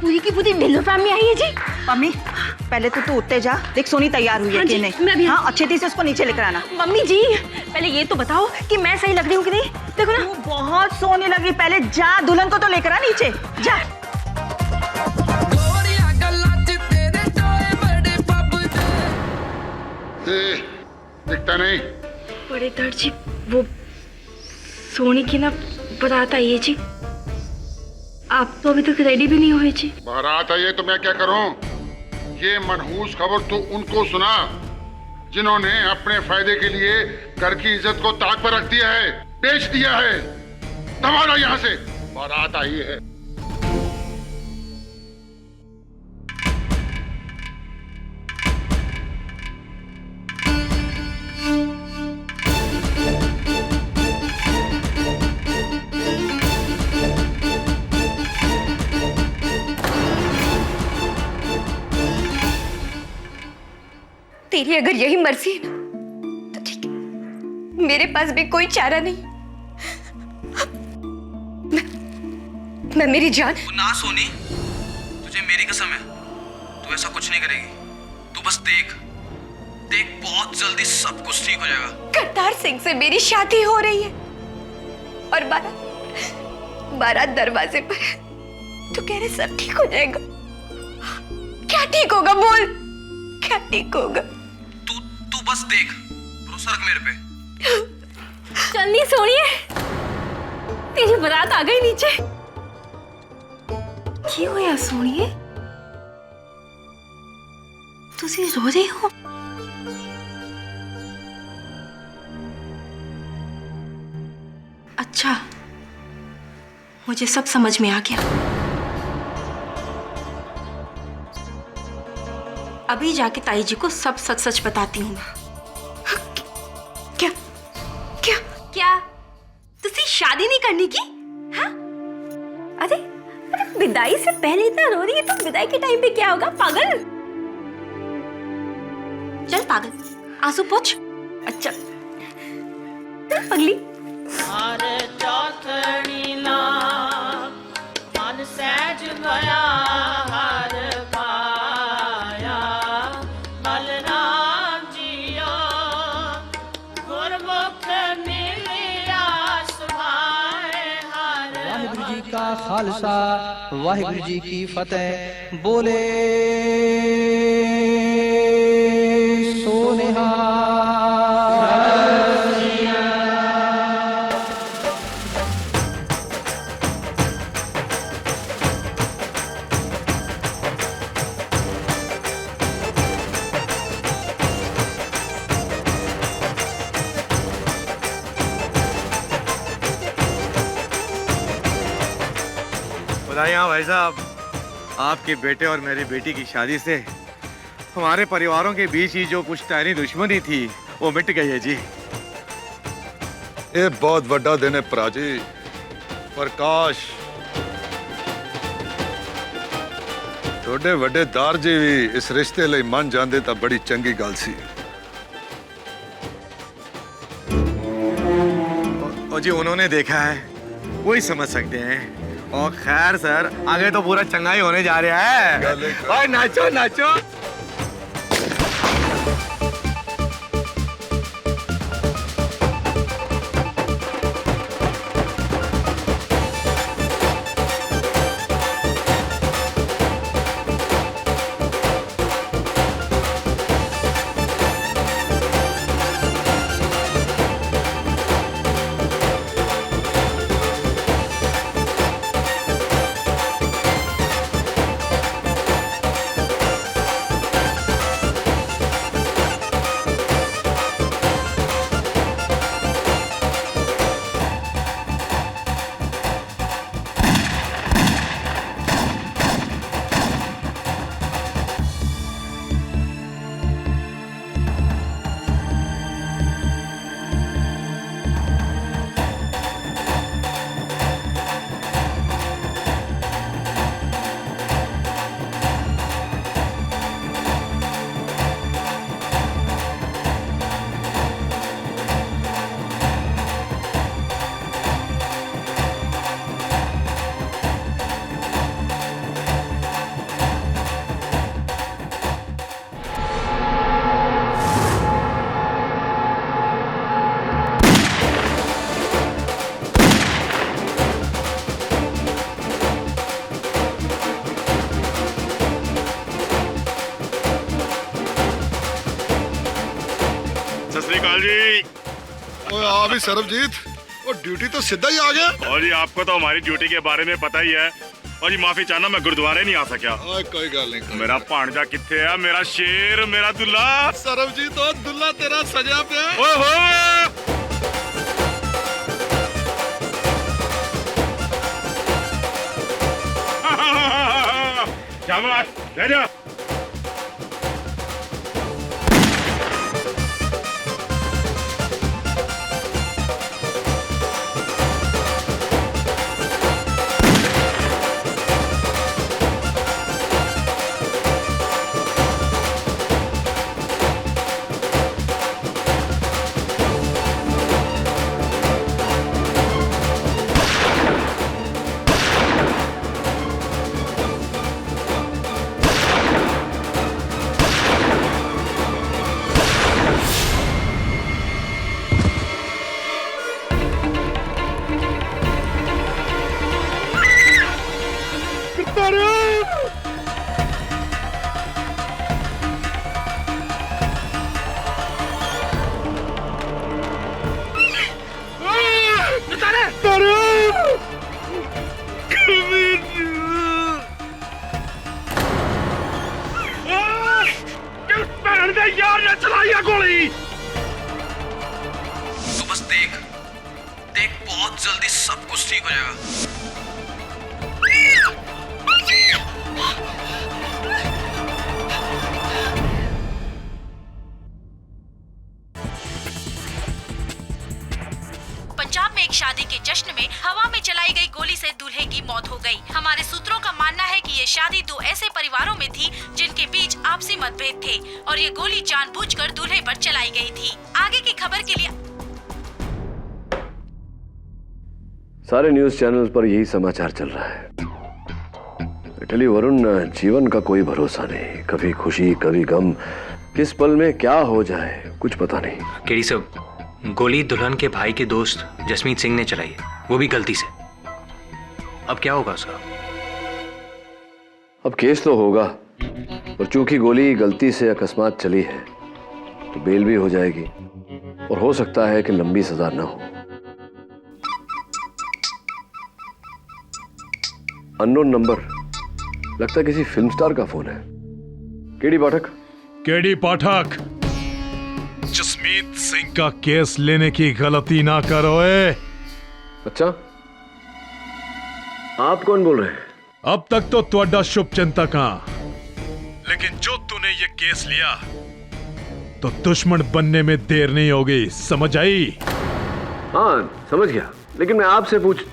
पूरी की पूरी मेलोड्रामा में आई है जी। मम्मी पहले तो तू उठते जा, देख सोनी तैयार हुई है कि नहीं। मैं भी। हाँ अच्छे से उसको नीचे लेकर आना। मम्मी जी पहले ये तो बताओ कि मैं सही लग रही हूँ कि नहीं। देखो ना तू बहुत सोने लगी, पहले जा दुल्हन को तो लेकर आ नीचे जा। दिखता नहीं। बड़े दर्द जी, वो सोनी की ना बारात आई है जी। आप तो अभी तक रेडी भी नहीं हुए जी। बारात आई है तो मैं क्या करूं? ये मनहूस खबर तो उनको सुना जिन्होंने अपने फायदे के लिए घर की इज्जत को ताक पर रख दिया है, बेच दिया है। दबाना यहाँ से, बारात आई है। तेरी अगर यही मर्जी है ना तो ठीक है, मेरे पास भी कोई चारा नहीं। मैं मेरी जान। ना सोनी, तुझे मेरी कसम है, तू ऐसा कुछ नहीं करेगी। तू बस देख देख, बहुत जल्दी सब कुछ ठीक हो जाएगा। करतार सिंह से मेरी शादी हो रही है और बारात दरवाजे पर है। तू कह रहे सब ठीक हो जाएगा? क्या ठीक होगा बोल, क्या ठीक होगा? तू बस देख, भरोसा रख मेरे पे। चलनी सोनिए, तेरी बारात आ गई नीचे। क्या हुआ सोनिए, तुसी रो रही हो? अच्छा, मुझे सब समझ में आ गया। अभी जाके ताई जी को सब सच सच बताती हूँ। क्या क्या क्या तुसी शादी नहीं करने की? हाँ? अरे विदाई से पहले इतना रो रही है तो विदाई के टाइम पे क्या होगा? पागल, चल पागल, आंसू पोंछ। अच्छा पगली। मन सहज गया हर पाया, बलराम जियो गुरमुख मिलिया सुभाए हर। वाहिगुरु जी का खालसा, वाहिगुरु जी की फतेह। बोले सोनिहा। बधाइयाँ भाई साहब, आपके बेटे और मेरी बेटी की शादी से हमारे परिवारों के बीच ही जो पुश्तैनी दुश्मनी थी वो मिट गई है जी। ये बहुत बड़ा दिन है भरा जी। प्रकाश थोड़े वड्डे दार जी भी इस रिश्ते लिए मन जाते तो बड़ी चंगी गल सी। और जी उन्होंने देखा है वही समझ सकते हैं। और खैर सर, आगे तो पूरा चंगाई होने जा रहा है। और नाचो नाचो। सत श्री अकाल जी। ओए आ भी सरबजीत, वो ड्यूटी तो सीधा ही आ गया। और जी आपको तो हमारी ड्यूटी के बारे में पता ही है। और जी माफी चाहना, मैं गुरुद्वारे नहीं आ सका। कोई गल नहीं। मेरा भांजा किथे है, मेरा शेर, मेरा दुल्ला। सरबजीत तो दुल्ला तेरा सजा पे। ओए हो शाबाश, ले जा। यार ने चलाई गोली। तू बस देख, बहुत जल्दी सब कुछ ठीक हो जाएगा। पंजाब में एक शादी के जश्न में हवा में चलाई गई गोली से दूल्हे की मौत हो गई। हमारे सूत्रों का मानना है कि ये शादी दो ऐसे परिवारों में थी जिनके बीच आपसी मतभेद थे और ये गोली जानबूझकर दूल्हे पर चलाई गई थी। आगे की खबर के लिए सारे न्यूज चैनल्स पर यही समाचार चल रहा है। इटली वरुण, जीवन का कोई भरोसा नहीं, कभी खुशी कभी गम, किस पल में क्या हो जाए कुछ पता नहीं। केडी साहब, गोली दुल्हन के भाई के दोस्त जसमीत सिंह ने चलाई है, वो भी गलती से। अब क्या होगा उसका? अब केस तो होगा, और चूंकि गोली गलती से अकस्मात चली है तो बेल भी हो जाएगी और हो सकता है कि लंबी सजा ना हो। अननोन नंबर, लगता है किसी फिल्म स्टार का फोन है। केडी पाठक। केडी पाठक, जसमीत सिंह का केस लेने की गलती ना करो। अच्छा, आप कौन बोल रहे हैं? अब तक तो त्वड्डा शुभ चिंतक हाँ, लेकिन जो तूने ये केस लिया तो दुश्मन बनने में देर नहीं होगी, समझ आई? हाँ समझ गया, लेकिन मैं आपसे पूछ।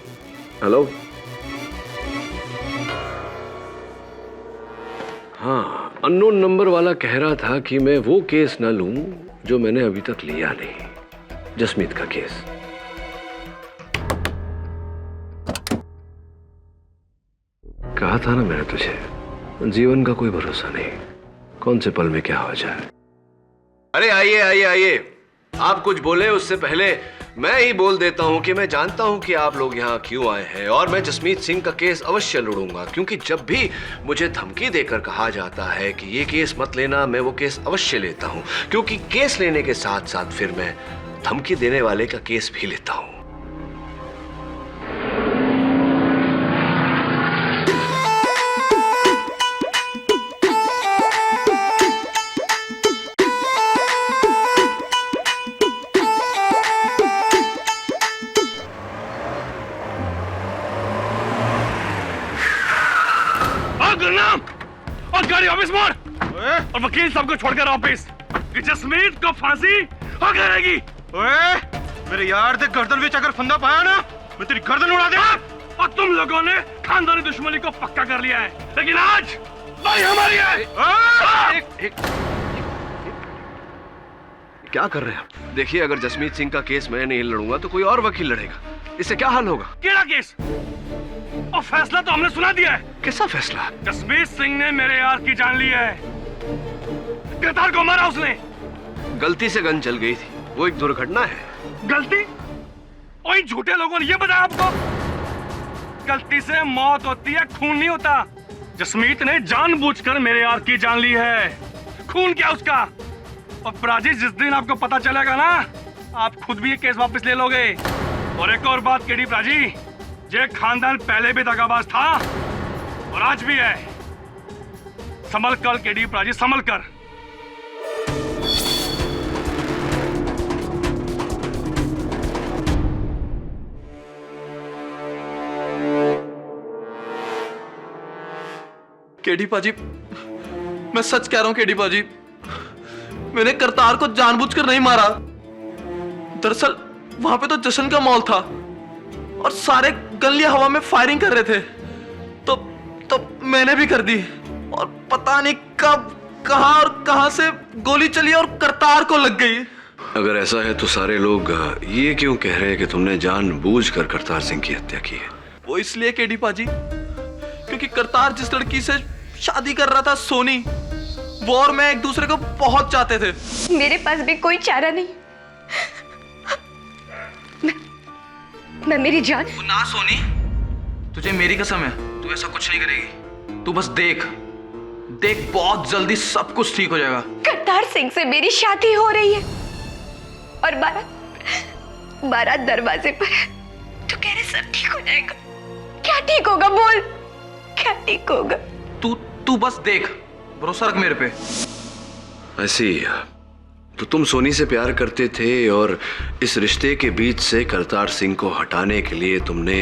हेलो, हाँ, अननोन नंबर वाला कह रहा था कि मैं वो केस न लूं जो मैंने अभी तक लिया नहीं, जसमीत का केस। कहा था ना मैंने तुझे, जीवन का कोई भरोसा नहीं, कौन से पल में क्या हो जाए। अरे आइए आइए आइए, आप कुछ बोले उससे पहले मैं ही बोल देता हूं कि मैं जानता हूं कि आप लोग यहां क्यों आए हैं, और मैं जसमीत सिंह का केस अवश्य लड़ूंगा, क्योंकि जब भी मुझे धमकी देकर कहा जाता है कि ये केस मत लेना, मैं वो केस अवश्य लेता हूं, क्योंकि केस लेने के साथ साथ फिर मैं धमकी देने वाले का केस भी लेता हूं। और गाड़ी वापस मोड़, और वकील साहब को छोड़कर ऑफिस कि जसमीत को फांसी हो करेगी। मेरे यार दे गर्दन में अगर फंदा पाया ना, मैं तेरी गर्दन उड़ा दूंगा। और तुम लोगों ने खानदानी दुश्मनी को पक्का कर लिया है, लेकिन आज भाई हमारी है। क्या कर रहे हैं आप? देखिए, अगर जसमीत सिंह का केस मैं नहीं लड़ूंगा तो कोई और वकील लड़ेगा, इससे क्या हाल होगा? केड़ा केस? और फैसला तो हमने सुना दिया है। कैसा फैसला? जसमीत सिंह ने मेरे यार की जान ली है, गिरफ्तार को मारा उसने। गलती से गन चल गई थी, वो एक दुर्घटना है। गलती? और इन झूठे लोगों ने ये बताया आपको? गलती से मौत होती है, खून नहीं होता। जसमीत ने जानबूझकर मेरे यार की जान ली है। खून क्या उसका? और प्राची, जिस दिन आपको पता चलेगा ना, आप खुद भी ये केस वापस ले लोगे। और एक और बात केडी प्राची, ये खानदान पहले भी दगाबाज था और आज भी है। संभल कर केडी प्राची, संभल कर। केडी पाजी, मैं सच कह रहा हूं केडी पाजी, मैंने करतार को जानबूझकर नहीं मारा। दरअसल वहां पे तो जश्न का माहौल था और सारे गलियां हवा में फायरिंग कर रहे थे, तो मैंने भी कर दी। और पता नहीं कब, कहां और कहां से गोली चली और करतार को लग गई। अगर ऐसा है तो सारे लोग ये क्यों कह रहे हैं कि तुमने जानबूझकर करतार सिंह की हत्या की है? वो इसलिए केडी पाजी, क्योंकि करतार जिस लड़की से शादी कर रहा था, सोनी, वो और मैं एक दूसरे को बहुत चाहते थे। मेरे पास भी कोई चारा नहीं। मैं मेरी जान। ना सोनी, तुझे मेरी कसम है, तू ऐसा कुछ नहीं करेगी। तू बस देख, बहुत जल्दी सब कुछ ठीक हो जाएगा। करतार सिंह से मेरी शादी हो रही है और बारात दरवाजे पर है। तू कह रहे सब ठीक हो जाएगा? क्या ठीक होगा, बोल, क्या ठीक होगा? तू बस देख, भरोसा रख मेरे पे। ऐसी तो तुम सोनी से प्यार करते थे और इस रिश्ते के बीच से करतार सिंह को हटाने के लिए तुमने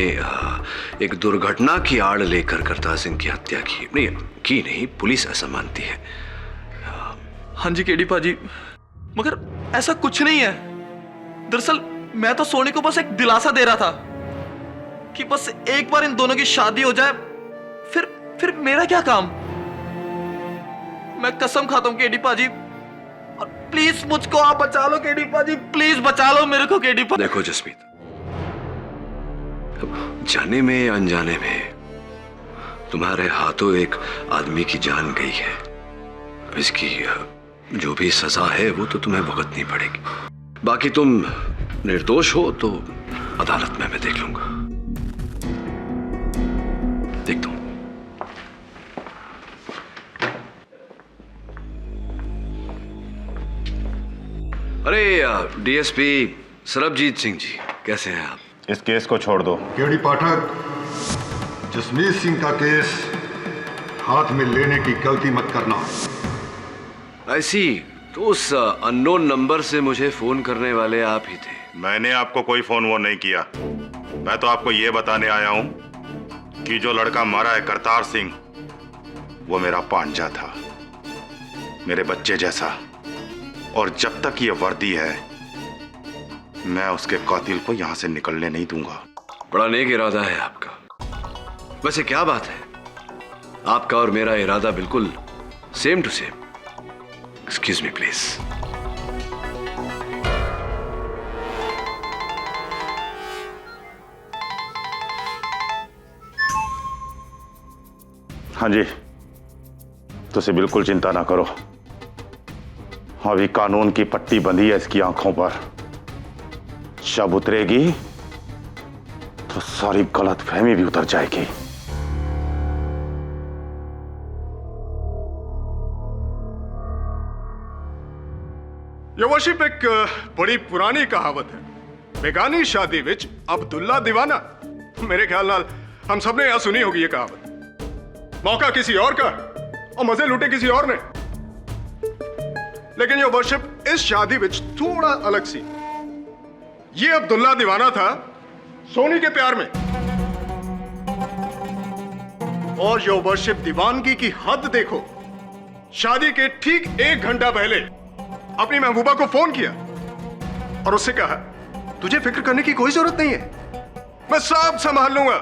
एक दुर्घटना की आड़ लेकर करतार सिंह की हत्या की। नहीं, पुलिस ऐसा मानती है। हाँ जी केडी पाजी, मगर ऐसा कुछ नहीं है। दरअसल मैं तो सोनी को बस एक दिलासा दे रहा था कि बस एक बार इन दोनों की शादी हो जाए, फिर मेरा क्या काम। मैं कसम खाता हूं केडी पाजी, और प्लीज मुझको आप बचा लो केडी पाजी, प्लीज बचा लो मेरे को केडी पाजी। देखो जसमीत, जाने में अनजाने में तुम्हारे हाथों एक आदमी की जान गई है। इसकी जो भी सजा है वो तो तुम्हें भुगतनी पड़ेगी। बाकी तुम निर्दोष हो तो अदालत में मैं देख लूंगा। देखता हूं। अरे डीएसपी सरबजीत सिंह जी, कैसे हैं आप? इस केस को छोड़ दो। केडी पाठक, जसमीत सिंह का केस हाथ में लेने की गलती मत करना। ऐसी तो उस अननोन नंबर से मुझे फोन करने वाले आप ही थे। मैंने आपको कोई फोन वो नहीं किया। मैं तो आपको ये बताने आया हूं कि जो लड़का मारा है करतार सिंह, वो मेरा पांजा था, मेरे बच्चे जैसा। और जब तक ये वर्दी है, मैं उसके कातिल को यहां से निकलने नहीं दूंगा। बड़ा नेक इरादा है आपका। वैसे क्या बात है, आपका और मेरा इरादा बिल्कुल same to same. Excuse me please. हाँ जी, तुझे बिल्कुल चिंता ना करो। अभी कानून की पट्टी बंधी है इसकी आंखों पर। जब उतरेगी तो सारी गलतफहमी भी उतर जाएगी। ये वर्शिप एक बड़ी पुरानी कहावत है, बेगानी शादी विच अब्दुल्ला दीवाना। मेरे ख्याल नाल हम सबने यहां सुनी होगी ये कहावत। मौका किसी और का और मजे लूटे किसी और ने। लेकिन ये वर्शिप इस शादी विच थोड़ा अलग सी। ये अब्दुल्ला दीवाना था सोनी के प्यार में, और यो वर्शिप दीवानगी की हद देखो। शादी के ठीक 1 घंटा पहले अपनी महबूबा को फोन किया और उससे कहा, तुझे फिक्र करने की कोई जरूरत नहीं है, मैं सब संभाल लूंगा,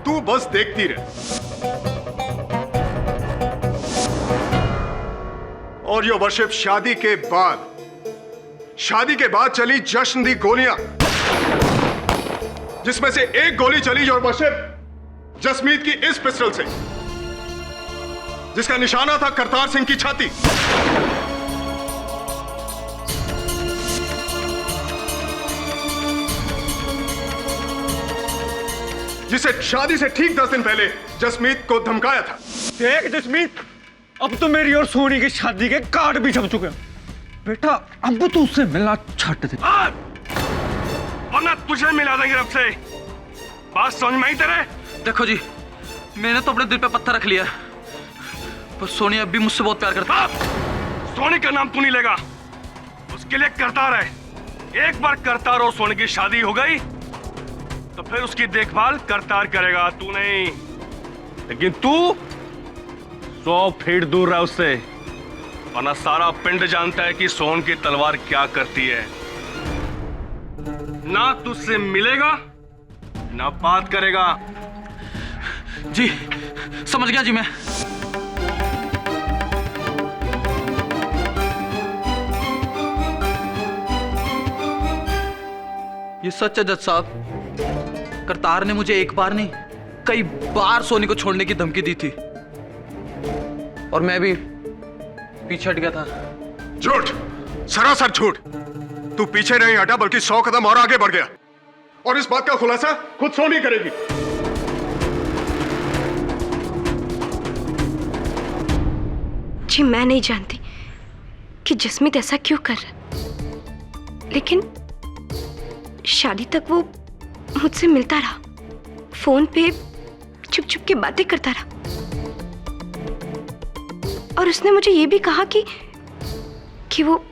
तू बस देखती रह। और ये वर्शिप शादी के बाद चली जश्न दी गोलियां, जिसमें से एक गोली चली जो वर्शिप जसमीत की इस पिस्टल से, जिसका निशाना था करतार सिंह की छाती। जिसे शादी से ठीक 10 दिन पहले जसमीत को धमकाया था। देख जसमीत, अब तो मेरी और सोनी की शादी के कार्ड भी छप चुके हैं। बेटा अब तो उससे मिलना छट दे, वरना तुझे मिला देंगे रब से। बात समझ में आई तेरे? देखो जी, मैंने तो अपने दिल पे पत्थर रख लिया, पर सोनी अब भी मुझसे बहुत प्यार करती है। सोनी का नाम तू नहीं लेगा, उसके लिए करतार है। एक बार करतार और सोनी की शादी हो गई तो फिर उसकी देखभाल करतार करेगा, तू नहीं। लेकिन तू 100 फीट दूर रहा उससे, वरना सारा पिंड जानता है कि सोन की तलवार क्या करती है। ना तुझसे मिलेगा ना बात करेगा। जी समझ गया जी मैं। ये सच है जज साहब, करतार ने मुझे एक बार नहीं कई बार सोनी को छोड़ने की धमकी दी थी और मैं भी पीछे हट गया था। झूठ, सरासर झूठ। तू पीछे नहीं हटा बल्कि 100 कदम और आगे बढ़ गया, और इस बात का खुलासा खुद सोनी करेगी। जी मैं नहीं जानती कि जसमीत ऐसा क्यों कर रहा, लेकिन शादी तक वो मुझसे मिलता रहा, फोन पे चुप चुप के बातें करता रहा, और उसने मुझे ये भी कहा कि वो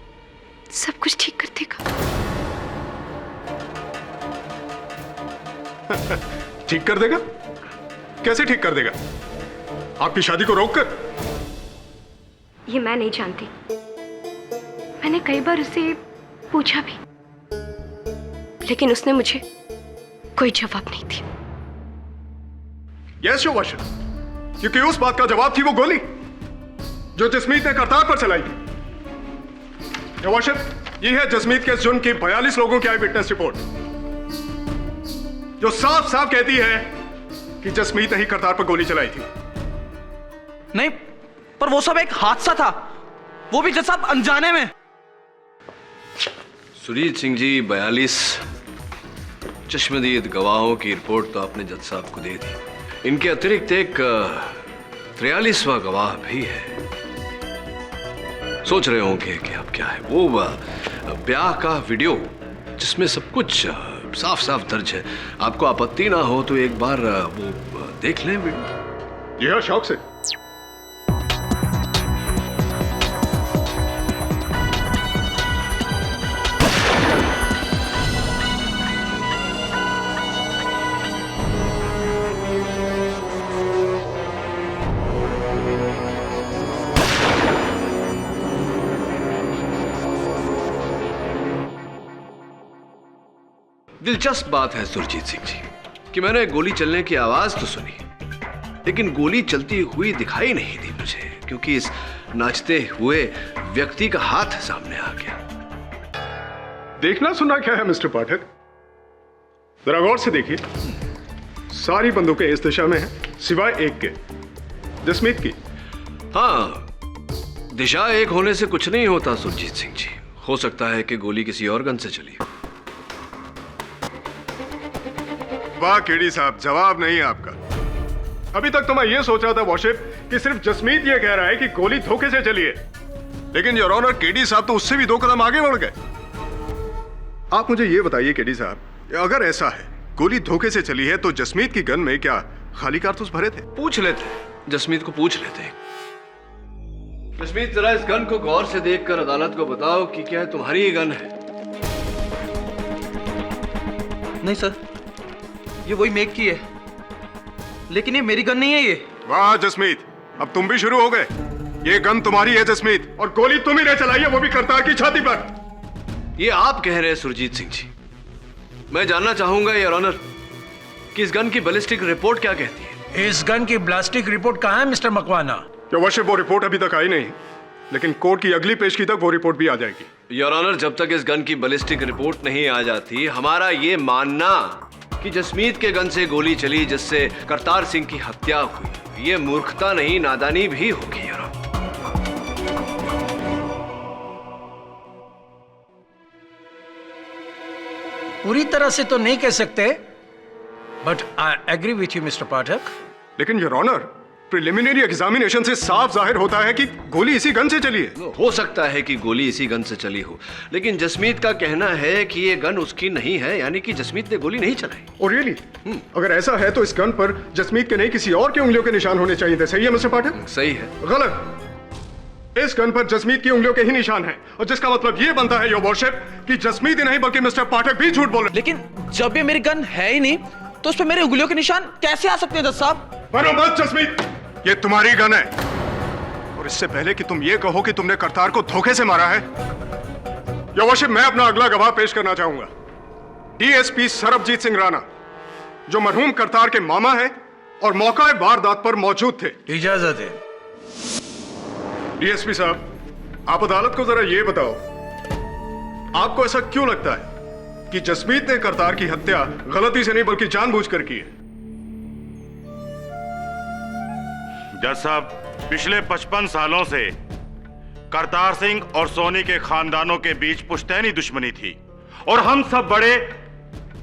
सब कुछ ठीक कर देगा। ठीक कर देगा? कैसे ठीक कर देगा? आपकी शादी को रोककर? ये मैं नहीं जानती। मैंने कई बार उससे पूछा भी, लेकिन उसने मुझे कोई जवाब नहीं दिया। यस योर, क्योंकि उस बात का जवाब थी वो गोली जो जसमीत ने करतार पर चलाई थी। ये है जसमीत के जुर्म की 42 लोगों की आई विटनेस रिपोर्ट, जो साफ साफ कहती है कि जसमीत ने ही करतार पर गोली चलाई थी। नहीं, पर वो सब एक हादसा था, वो भी जज साहब अनजाने में। सुरजीत सिंह जी, 42 चश्मदीद गवाहों की रिपोर्ट तो आपने जज साहब को दे दी। इनके अतिरिक्त एक 43वां गवाह भी है। सोच रहे होंगे कि अब क्या है, वो ब्याह का वीडियो जिसमें सब कुछ साफ साफ दर्ज है। आपको आपत्ति ना हो तो एक बार वो देख लें वीडियो। यह शौक से। दिलचस्प बात है सुरजीत सिंह जी कि मैंने गोली चलने की आवाज तो सुनी, लेकिन गोली चलती हुई दिखाई नहीं दी मुझे, क्योंकि इस नाचते हुए व्यक्ति का हाथ सामने आ गया। देखना सुनना क्या है मिस्टर पाठक, जरा गौर से देखिए। सारी बंदूकें इस दिशा में हैं, सिवाय एक के, जसमीत की। हाँ, दिशा एक होने से कुछ नहीं होता सुरजीत सिंह जी। हो सकता है कि गोली किसी और गन से चली। वाह केडी साहब, जवाब नहीं है आपका। अभी तक तो मैं ये सोच रहा था वॉशिप कि सिर्फ जसमीत ये कह रहा है कि गोली धोखे से चली है, लेकिन योर ऑनर केडी साहब तो उससे भी 2 कदम आगे बढ़ गए। आप मुझे ये बताइए केडी साहब, अगर ऐसा है गोली धोखे से चली है तो जसमीत की गन में क्या खाली कारतूस भरे थे? पूछ लेते, जसमीत को पूछ लेते। जसमीत, जरा इस गन को गौर से देखकर अदालत को बताओ कि क्या तुम्हारी ही गन है? नहीं सर, ये वही मेक की है, लेकिन ये मेरी गन नहीं है। ये वाह जसमीत, अब तुम भी शुरू हो गए। ये गन तुम्हारी है जसमीत, और गोली तुम ही ने चलाई है, वो भी करतार की छाती पर। ये आप कह रहे हैं सुरजीत सिंह जी। मैं जानना चाहूंगा योर ऑनर कि इस गन की बैलिस्टिक रिपोर्ट क्या कहती है? इस गन की बैलिस्टिक रिपोर्ट कहाँ है मिस्टर मकवाना? वर्षिप, वो रिपोर्ट अभी तक आई नहीं, लेकिन कोर्ट की अगली पेशगी तक वो रिपोर्ट भी आ जाएगी। योर ऑनर, जब तक इस गन की बैलिस्टिक रिपोर्ट नहीं आ जाती, हमारा ये मानना कि जसमीत के गन से गोली चली जिससे करतार सिंह की हत्या हुई, ये मूर्खता नहीं नादानी भी होगी। योर ऑनर, पूरी तरह से तो नहीं कह सकते, but I agree with you mister Pathak. लेकिन योर ऑनर, प्रिलिमिनरी एग्जामिनेशन से साफ जाहिर होता है कि गोली इसी गन से चली है। हो सकता है कि गोली इसी गन से चली हो, लेकिन जसमीत का कहना है कि ये गन उसकी नहीं है, यानी कि जसमीत ने गोली नहीं चलाई। और रियली? अगर ऐसा है तो इस गन पर जसमीत के नहीं किसी और की उंगलियों के निशान होने चाहिए थे। सही है मिस्टर पाठक? सही है। गलत। इस गन पर जसमीत की उंगलियों के ही निशान हैं, और जिसका मतलब ये बनता है योर वर्शिप कि जसमीत ही नहीं बल्कि मिस्टर पाठक भी झूठ बोल रहे। लेकिन जब ये मेरी गन है ही नहीं तो उस पर मेरे उंगलियों के निशान कैसे आ सकते हैं जज साहब? बनो मत जसमीत, ये तुम्हारी गन है, और इससे पहले कि तुम ये कहो कि तुमने करतार को धोखे से मारा है, योर वर्शिप मैं अपना अगला गवाह पेश करना चाहूंगा। डीएसपी सरबजीत सिंह राणा, जो मरहूम करतार के मामा हैं और मौका वारदात पर मौजूद थे। इजाजत है। डीएसपी साहब, आप अदालत को जरा ये बताओ, आपको ऐसा क्यों लगता है कि जसमीत ने करतार की हत्या गलती से नहीं बल्कि जानबूझकर की है? जज साहब, पिछले 55 सालों से करतार सिंह और सोनी के खानदानों के बीच पुश्तैनी दुश्मनी थी, और हम सब बड़े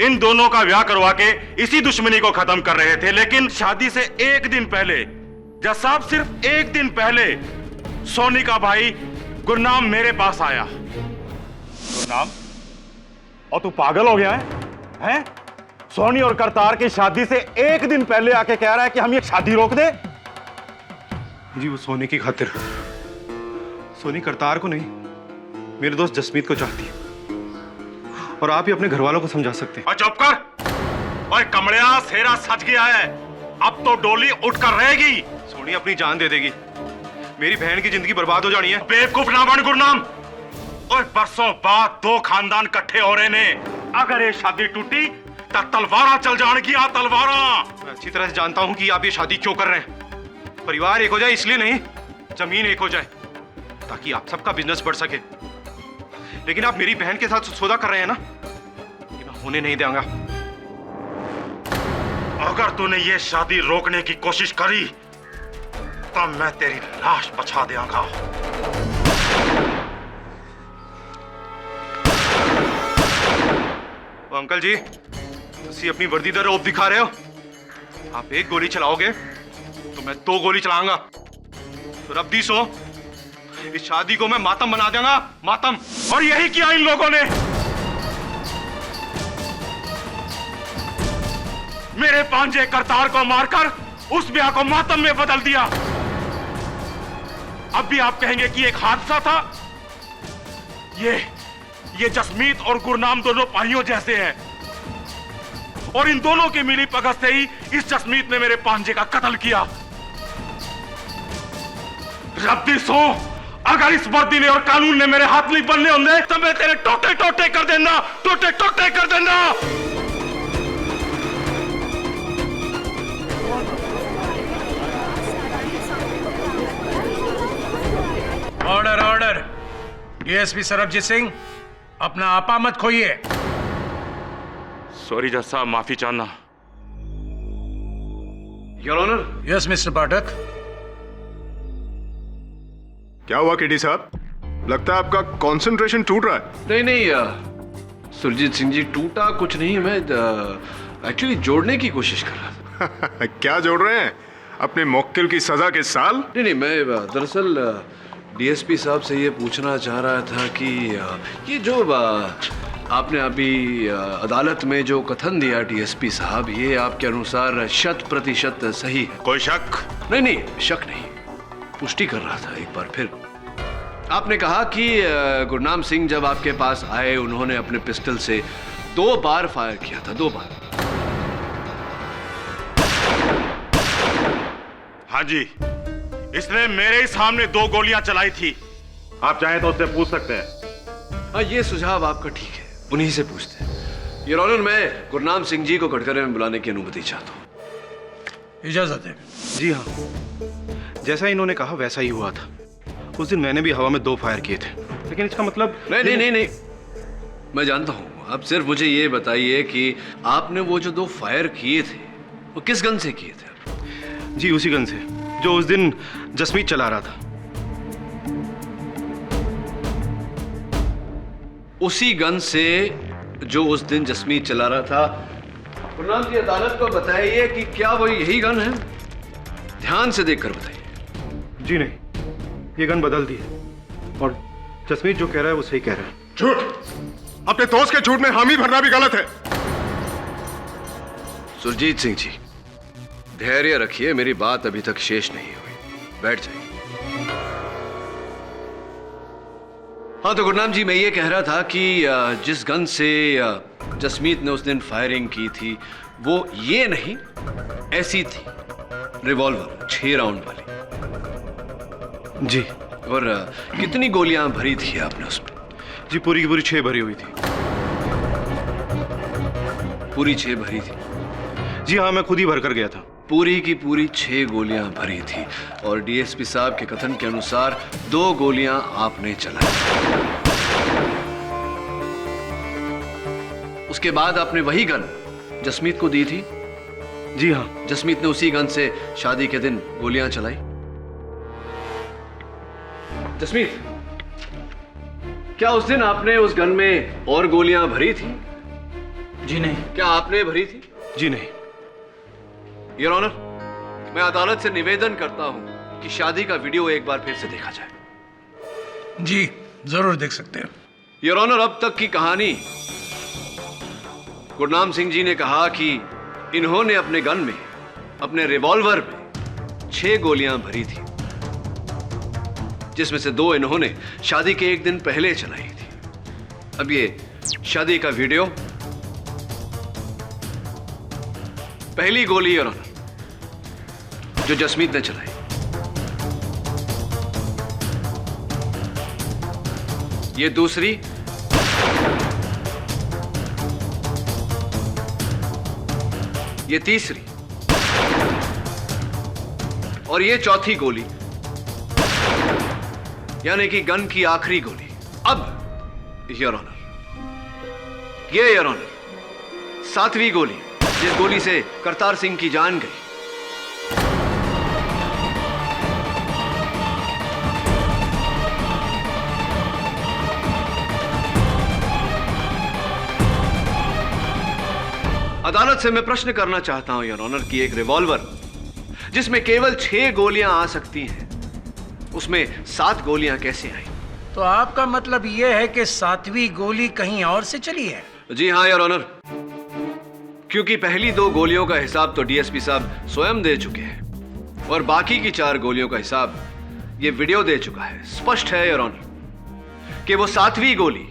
इन दोनों का ब्याह करवा के इसी दुश्मनी को खत्म कर रहे थे। लेकिन शादी से एक दिन पहले, जज साहब सिर्फ एक दिन पहले, सोनी का भाई गुरनाम मेरे पास आया। गुरनाम, और तू पागल हो गया है? हैं? सोनी और करतार की शादी से एक दिन पहले आके कह रहा है कि हम ये शादी रोक दे? जी वो सोनी की खातिर। सोनी करतार को नहीं, मेरे दोस्त जसमीत को चाहती है, और आप ही अपने घर वालों को समझा सकते हैं। और चुप कर। ओए कमड़िया, सेरा सज गया है, अब तो डोली उठकर रहेगी। सोनी अपनी जान दे देगी, मेरी बहन की जिंदगी बर्बाद हो जानी है। बेवकूफ ना बन गुरनाम। और बरसों बाद दो खानदान इकट्ठे हो रहे ने, अगर ये शादी टूटी तो तलवारा चल जाएगी। तलवारा। मैं अच्छी तरह से जानता हूं कि आप ये शादी क्यों कर रहे हैं। परिवार एक हो जाए इसलिए नहीं, जमीन एक हो जाए ताकि आप सबका बिजनेस बढ़ सके। लेकिन आप मेरी बहन के साथ सौदा कर रहे हैं ना, ये मैं होने नहीं दूंगा। अगर तूने ये शादी रोकने की कोशिश करी तो मैं तेरी लाश बचा दूंगा। अंकल जी, तुसी अपनी वर्दी दा रौब दिखा रहे हो। आप एक गोली चलाओगे तो मैं 2 गोली चलाऊंगा। तो रब्दी सो, इस शादी को मैं मातम बना दूंगा, मातम। और यही किया इन लोगों ने। मेरे पांजे करतार को मारकर उस ब्याह को मातम में बदल दिया। अब भी आप कहेंगे कि एक हादसा था। ये जसमीत और गुरनाम दोनों भाइयों जैसे हैं, और इन दोनों की मिली भगत से ही इस जसमीत ने मेरे पांजे का कत्ल किया। रब्दी सो, अगर इस वर्दी ने और कानून ने मेरे हाथ नहीं बनने होंगे तो मैं तेरे टोटे टोटे कर देना, टोटे टोटे कर देना। Order order. DSP Sarabjit Singh, अपना आपा मत खोइए। सॉरी जज साहब, माफी चाहना। Your honour. Yes mister Pathak. क्या हुआ केडी साहब? लगता है आपका कंसंट्रेशन टूट रहा है। नहीं, सुरजीत सिंह जी, टूटा कुछ नहीं, मैं एक्चुअली जोड़ने की कोशिश कर रहा था। क्या जोड़ रहे हैं? अपने मुक्किल की सजा के साल? नहीं, मैं दरअसल डीएसपी साहब से ये पूछना चाह रहा था कि ये जो आपने अभी अदालत में जो कथन दिया डीएसपी साहब, ये आपके अनुसार 100% सही है? कोई शक? नहीं, शक नहीं, पुष्टि कर रहा था एक बार फिर। आपने कहा कि गुरनाम सिंह जब आपके पास आए, उन्होंने अपने पिस्टल से 2 बार फायर किया था, 2 बार। हाँ जी, इसने मेरे ही सामने 2 गोलियां चलाई थी। आप चाहें तो उससे पूछ सकते हैं। हाँ, ये सुझाव आपका ठीक है, उन्हीं से पूछते हैं। योर ऑनर, मैं गुरनाम सिंह जी को कटघरे में बुलाने की अनुमति चाहता हूँ। इजाजत है। जी हाँ, जैसा इन्होंने कहा वैसा ही हुआ था। उस दिन मैंने भी हवा में 2 फायर किए थे, लेकिन इसका मतलब नहीं, मैं जानता हूँ। आप सिर्फ मुझे ये बताइए कि आपने वो जो 2 फायर किए थे वो किस गन से किए थे? जी उसी गन से जो उस दिन जसमीत चला रहा था। उसी गन से जो उस दिन जसमीत चला रहा था। गुरनाम जी, अदालत को बताइए कि क्या वो यही गन है? ध्यान से देखकर बताइए। जी नहीं, ये गन बदल दी है और जसमीत जो कह रहा है वो सही कह रहा है। झूठ! अपने दोस्त के झूठ में हामी भरना भी गलत है। सुरजीत सिंह जी, धैर्य रखिए, मेरी बात अभी तक शेष नहीं हुई। बैठ जाइए। हाँ तो गुरनाम जी, मैं ये कह रहा था कि जिस गन से जसमीत ने उस दिन फायरिंग की थी वो ये नहीं, ऐसी थी, रिवॉल्वर 6 राउंड वाली। जी। और कितनी गोलियां भरी थी आपने उसमें? जी पूरी की पूरी 6 भरी हुई थी। पूरी 6 भरी थी? जी हाँ, मैं खुद ही भर कर गया था। पूरी की पूरी 6 गोलियां भरी थी और डीएसपी साहब के कथन के अनुसार 2 गोलियां आपने चलाई। उसके बाद आपने वही गन जसमीत को दी थी? जी हाँ। जसमीत ने उसी गन से शादी के दिन गोलियां चलाई? जसमीत, क्या उस दिन आपने उस गन में और गोलियां भरी थी? जी नहीं। क्या आपने भरी थी? जी नहीं। योर ऑनर, मैं अदालत से निवेदन करता हूं कि शादी का वीडियो एक बार फिर से देखा जाए। जी जरूर देख सकते हैं। योर ऑनर, अब तक की कहानी, गुरनाम सिंह जी ने कहा कि इन्होंने अपने गन में, अपने रिवॉल्वर में 6 गोलियां भरी थी, जिसमें से 2 इन्होंने शादी के एक दिन पहले चलाई थी। अब ये शादी का वीडियो, पहली गोली योर ऑनर जो जसमीत ने चलाई, ये दूसरी, ये तीसरी और ये चौथी गोली, यानी कि गन की आखिरी गोली। अब योर ऑनर, ये योर ऑनर 7वीं गोली, जिस गोली से करतार सिंह की जान गई। अदालत से मैं प्रश्न करना चाहता हूं योर ऑनर कि एक रिवॉल्वर जिसमें केवल 6 गोलियां आ सकती हैं, उसमें 7 गोलियां कैसे आई? तो आपका मतलब यह है कि 7वीं गोली कहीं और से चली है? जी हां योर ऑनर, क्योंकि पहली 2 गोलियों का हिसाब तो डीएसपी साहब स्वयं दे चुके हैं और बाकी की 4 गोलियों का हिसाब ये वीडियो दे चुका है। स्पष्ट है योर ऑनर कि वो 7वीं गोली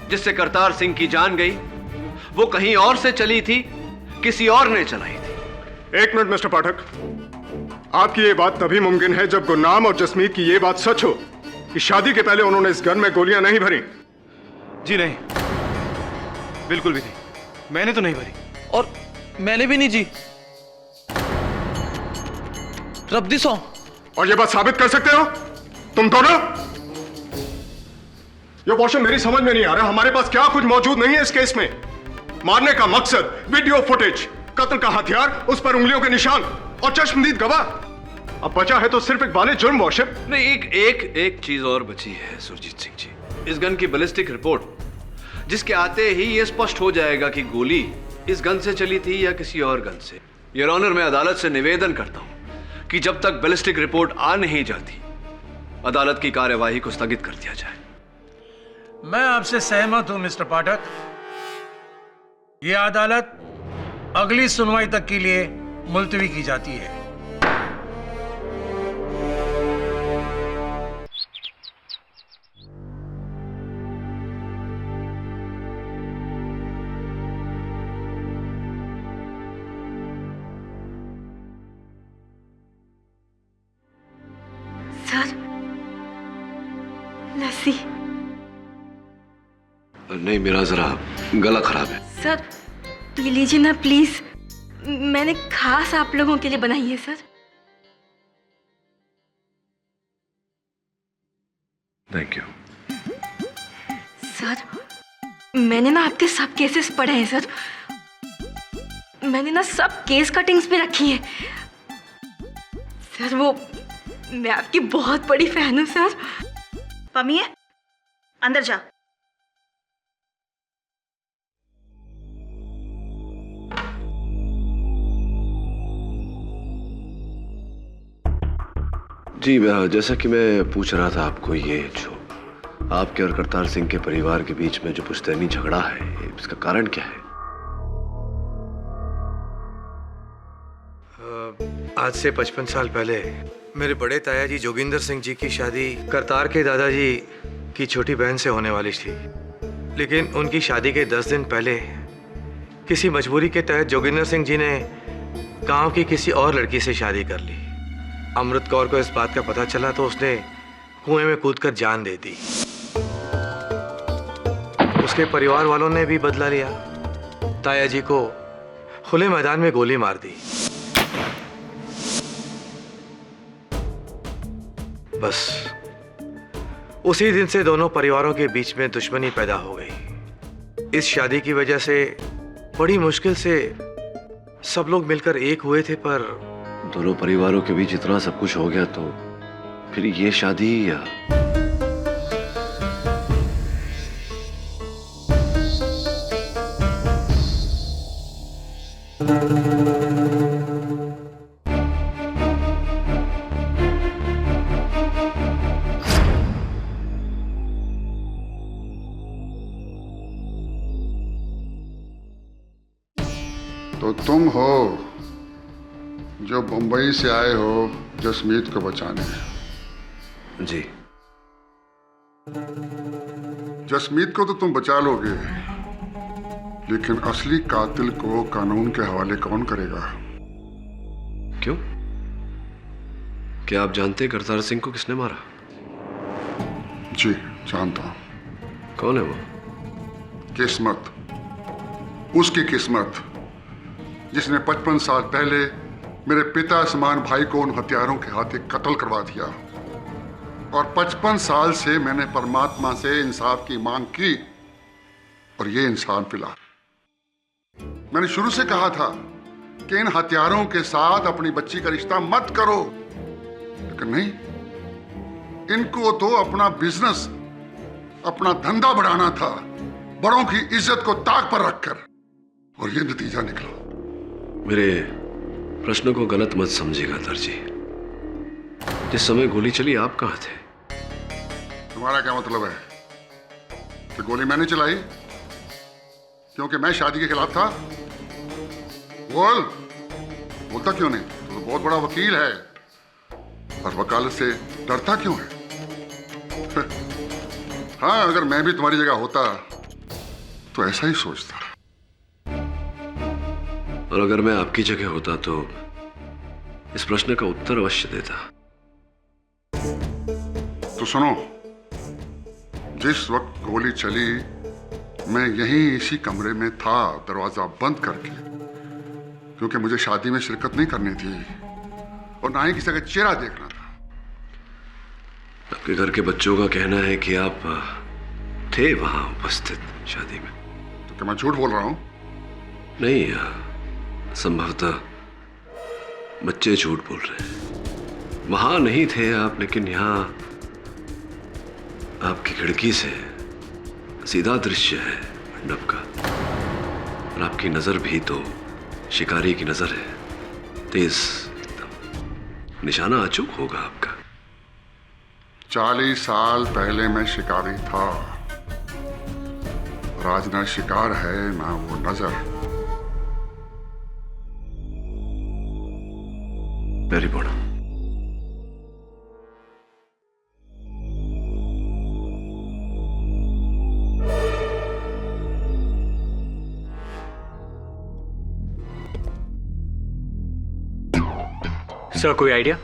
जिससे करतार सिंह की जान गई, वो कहीं और से चली थी, किसी और ने चलाई थी। 1 मिनट मिस्टर पाठक, आपकी ये बात तभी मुमकिन है जब गुरनाम और जसमीत की ये बात सच हो कि शादी के पहले उन्होंने इस गन में गोलियां नहीं भरी। जी नहीं, बिल्कुल भी नहीं, मैंने तो नहीं भरी। और मैंने भी नहीं जी। रब्दी सौ। और ये बात साबित कर सकते हो तुम दोनों? ये क्वेश्चन मेरी समझ में नहीं आ रहा। हमारे पास क्या कुछ मौजूद नहीं है इस केस में? मारने का मकसद, वीडियो फुटेज, कत्ल का हथियार, उस पर उंगलियों के निशान और चश्मदीद गवाह। अब बचा है तो सिर्फ एक बाले जुर्म वॉशिप। नहीं, एक चीज और बची है सुरजीत सिंह जी। इस गन की बैलिस्टिक रिपोर्ट, जिसके आते ही यह स्पष्ट हो जाएगा कि गोली इस गन से चली थी या किसी और गन से। योर ऑनर, मैं अदालत से निवेदन करता हूं कि जब तक बैलिस्टिक रिपोर्ट आ नहीं जाती, अदालत की कार्यवाही को स्थगित कर दिया जाए। मैं आपसे सहमत हूं मिस्टर पाठक। यह अदालत अगली सुनवाई तक के लिए मुलतवी की जाती है। सर, लस्सी। नहीं, मेरा जरा गला खराब है। सर पी लीजिए ना प्लीज, मैंने खास आप लोगों के लिए बनाई है सर। Thank you. सर मैंने ना आपके सब केसेस पढ़े हैं सर। मैंने ना सब केस कटिंग्स पे रखी हैं सर। वो मैं आपकी बहुत बड़ी फैन हूँ सर। पमी है, अंदर जा। जी जैसा कि मैं पूछ रहा था आपको, ये जो आपके और करतार सिंह के परिवार के बीच में जो पुश्तैनी झगड़ा है, इसका कारण क्या है? आज से 55 साल पहले मेरे बड़े ताया जी जोगिंदर सिंह जी की शादी करतार के दादाजी की छोटी बहन से होने वाली थी, लेकिन उनकी शादी के 10 दिन पहले किसी मजबूरी के तहत जोगिंदर सिंह जी ने गांव की किसी और लड़की से शादी कर ली। अमृत कौर को इस बात का पता चला तो उसने कुएं में कूदकर जान दे दी। उसके परिवार वालों ने भी बदला लिया, ताया जी को खुले मैदान में गोली मार दी। बस उसी दिन से दोनों परिवारों के बीच में दुश्मनी पैदा हो गई। इस शादी की वजह से बड़ी मुश्किल से सब लोग मिलकर एक हुए थे, पर दोनों परिवारों के बीच इतना सब कुछ हो गया तो फिर ये शादी या तो तुम हो जो बंबई से आए हो जसमीत को बचाने। जी। जसमीत को तो तुम बचा लोगे, लेकिन असली कातिल को कानून के हवाले कौन करेगा? क्यों? क्या आप जानते हैं करतार सिंह को किसने मारा? जी जानता हूं। कौन है वो? किस्मत, उसकी किस्मत जिसने 55 साल पहले मेरे पिता समान भाई को उन हथियारों के हाथे कत्ल करवा दिया। और 55 साल से मैंने परमात्मा से इंसाफ की मांग की और ये इंसान मिला। मैंने शुरू से कहा था कि इन हथियारों के साथ अपनी बच्ची का रिश्ता मत करो, लेकिन नहीं, इनको तो अपना बिजनेस, अपना धंधा बढ़ाना था, बड़ों की इज्जत को ताक पर रखकर, और ये नतीजा निकला। मेरे प्रश्नों को गलत मत समझिएगा दर्जी। जिस समय गोली चली आप कहां थे? तुम्हारा क्या मतलब है कि गोली मैंने चलाई क्योंकि मैं शादी के खिलाफ था? बोलता क्यों नहीं? तो बहुत बड़ा वकील है और वकालत से डरता क्यों है? हाँ, अगर मैं भी तुम्हारी जगह होता तो ऐसा ही सोचता। और अगर मैं आपकी जगह होता तो इस प्रश्न का उत्तर अवश्य देता। तो सुनो, जिस वक्त गोली चली मैं यहीं इसी कमरे में था, दरवाजा बंद करके, क्योंकि मुझे शादी में शिरकत नहीं करनी थी और ना ही किसी का चेहरा देखना था। आपके घर के बच्चों का कहना है कि आप थे वहां उपस्थित शादी में। तो क्या मैं झूठ बोल रहा हूं? नहीं, संभवतः बच्चे झूठ बोल रहे हैं। वहां नहीं थे आप, लेकिन यहां आपकी खिड़की से सीधा दृश्य है मंडप का, और आपकी नजर भी तो शिकारी की नजर है, तेज एकदम। निशाना अचूक होगा आपका। 40 साल पहले मैं शिकारी था और आज ना शिकार है ना वो नजर। Very good. सर, कोई आइडिया?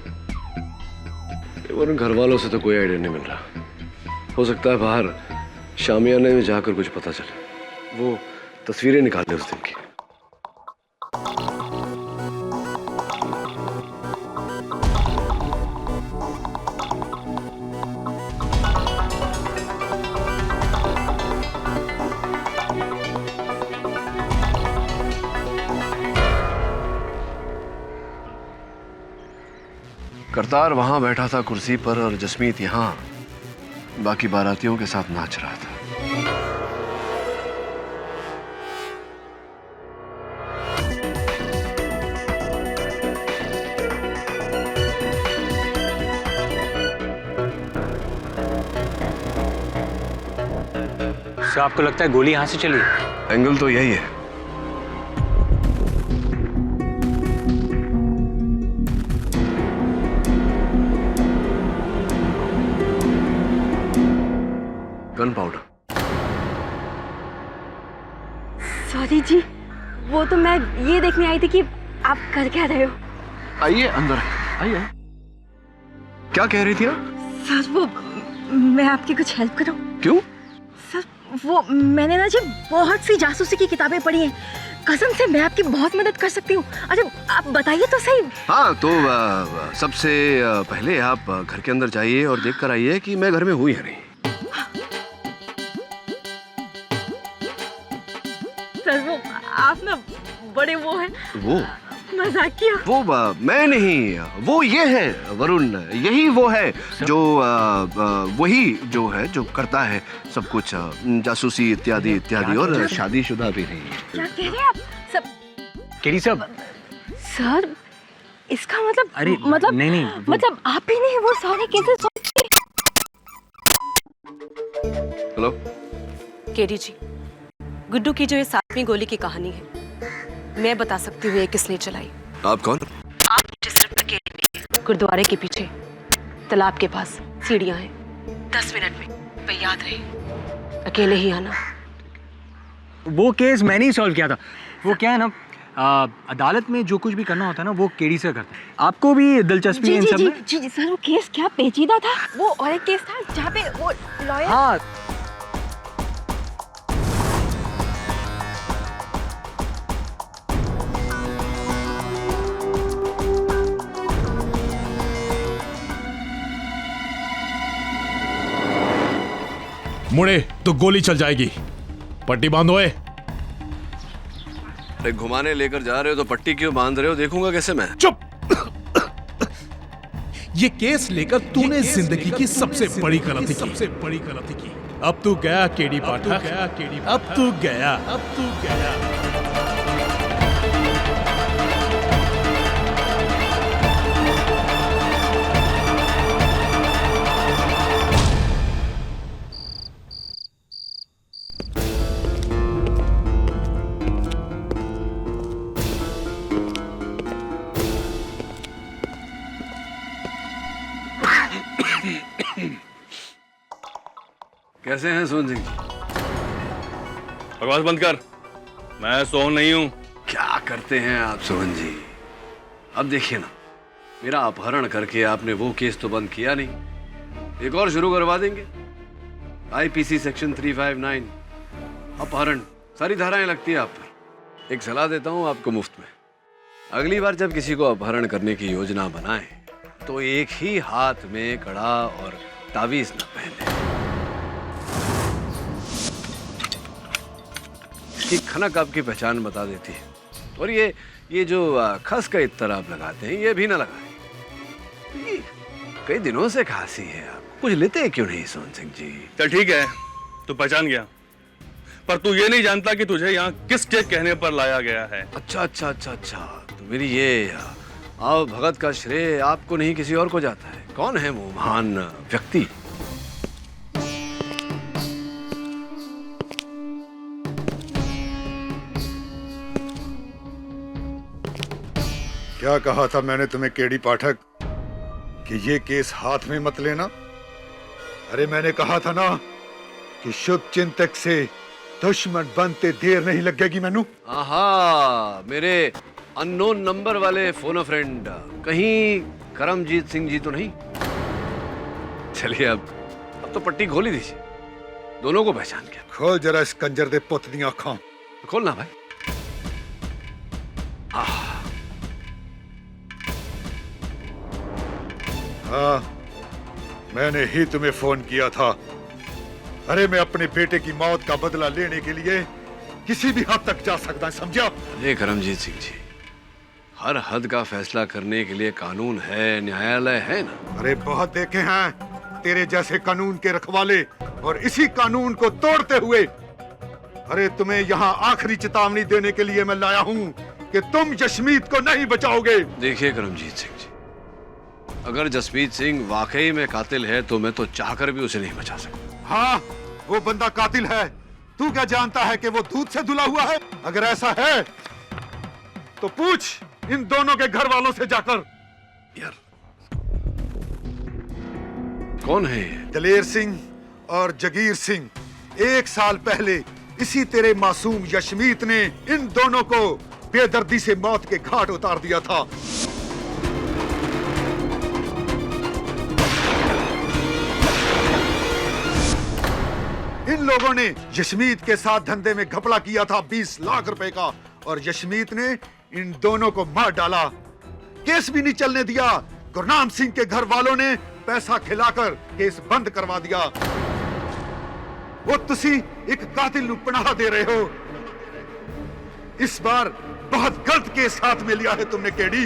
उन घर वालों से तो कोई आइडिया नहीं मिल रहा। हो सकता है बाहर शामियाने में जाकर कुछ पता चले। वो तस्वीरें निकाले उस दिन की। करतार वहां बैठा था कुर्सी पर और जसमीत यहां बाकी बारातियों के साथ नाच रहा था। उससे आपको लगता है गोली यहाँ से चली? एंगल तो यही है। Gun powder. सॉरी जी, वो तो मैं ये देखने आई थी कि आप कर क्या रहे हो। आइए अंदर, आइए। क्या कह रही थी आप? सर वो मैं आपकी कुछ हेल्प करूं? क्यों? सर वो मैंने ना जी बहुत सी जासूसी की किताबें पढ़ी हैं, कसम से मैं आपकी बहुत मदद कर सकती हूँ। अच्छा आप बताइए तो सही। हाँ तो सबसे पहले आप घर के अंदर जाइए और देख कर आइए कि मैं घर में हूँ या नहीं। सर वो आप ना बड़े वो हैं। वो मजाक किया। वो मैं नहीं, वो ये है वरुण, यही वो है जो वही जो है जो करता है सब कुछ, जासूसी इत्यादि इत्यादि, और शादीशुदा भी नहीं है। क्या कह रहे हैं आप सब? केडी साहब। सर इसका मतलब अरे मतलब नहीं मतलब आप ही नहीं, वो सारे केसेस। हेलो केडी जी, गुड्डू की जो ये 7वीं गोली की कहानी है, मैं बता सकती हूँ ये किसने चलाई। आप कौन? आप मुझे सिर्फ अकेले मिलिए। गुरुद्वारे के पीछे तालाब के पास सीढ़ियाँ हैं। 10 मिनट में, पर याद रहे अकेले ही आना। वो केस मैंने ही सॉल्व किया था। वो क्या है ना, अदालत में जो कुछ भी करना होता है ना वो केडी से करता है। आपको भी दिलचस्पी है इन सब में? जी सर, वो केस क्या पेचीदा था। वो और एक केस था जहाँ पे वो लॉयर। हाँ मुड़े तो गोली चल जाएगी। पट्टी बांधो। अरे घुमाने लेकर जा रहे हो तो पट्टी क्यों बांध रहे हो? देखूंगा कैसे मैं। चुप। ये केस लेकर तूने जिंदगी की सबसे बड़ी गलती की। अब तू गया केडी पाठक, अब तू गया। कैसे हैं सोहन सिंह? बकवास बंद कर, मैं सोहन नहीं हूं। क्या करते हैं आप सोहन जी? अब देखिए ना, मेरा अपहरण करके आपने वो केस तो बंद किया नहीं, एक और शुरू करवा देंगे। आईपीसी सेक्शन 359 अपहरण, सारी धाराएं लगती है आप पर। एक सलाह देता हूं आपको मुफ्त में, अगली बार जब किसी को अपहरण करने की योजना बनाएं तो एक ही हाथ में कड़ा और तावीज न पहने। इसकी खनक आपकी पहचान बता देती है। और ये जो खस का इत्तर आप लगाते हैं ये भी ना लगाएं। कई दिनों से खांसी है, आप कुछ लेते क्यों नहीं सोहन सिंह जी? चल ठीक है, तू पहचान गया, पर तू ये नहीं जानता कि तुझे यहाँ किस के कहने पर लाया गया है। अच्छा, तो मेरी ये आओ भगत का श्रेय आपको नहीं किसी और को जाता है। कौन है वो महान व्यक्ति? क्या कहा था मैंने तुम्हें केडी पाठक कि ये केस हाथ में मत लेना? अरे मैंने कहा था ना कि शुभ चिंतक से दुश्मन बनते देर नहीं लगेगी। मैनू आहा, मेरे अननोन नंबर वाले फोन अ फ्रेंड कहीं करमजीत सिंह जी तो नहीं? चलिए अब तो पट्टी खोली दीजिए, दोनों को पहचान गया। खोल जरा इस कंजर दे पुत दी आंखां। खोलना भाई। हाँ, मैंने ही तुम्हें फोन किया था। अरे मैं अपने बेटे की मौत का बदला लेने के लिए किसी भी हद तक जा सकता है, समझा? अरे करमजीत सिंह जी, हर हद का फैसला करने के लिए कानून है, न्यायालय है ना। अरे बहुत देखे हैं तेरे जैसे कानून के रखवाले, और इसी कानून को तोड़ते हुए अरे तुम्हें यहाँ आखिरी चेतावनी देने के लिए मैं लाया हूँ कि तुम जसमीत को नहीं बचाओगे। देखिए करमजीत सिंह जी, अगर जसमीत सिंह वाकई में कातिल है तो मैं तो चाहकर भी उसे नहीं बचा सकता। हाँ, वो बंदा कातिल है, तू क्या जानता है कि वो दूध से धुला हुआ है? अगर ऐसा है तो पूछ इन दोनों के घर वालों से जाकर। यार कौन है? दलेर सिंह और जगीर सिंह। 1 साल पहले इसी तेरे मासूम यशमीत ने इन दोनों को बेदर्दी से मौत के घाट उतार दिया था। इन लोगों ने यशमीत के साथ धंधे में घपला किया था 20 लाख रुपए का, और यशमीत ने इन दोनों को मार डाला। केस भी नहीं चलने दिया। गुरनाम सिंह के घर वालों ने पैसा खिलाकर केस बंद करवा दिया। वो तुसी एक कातिल नू पनाह दे रहे हो। इस बार बहुत गलत केस हाथ में लिया है तुमने केडी।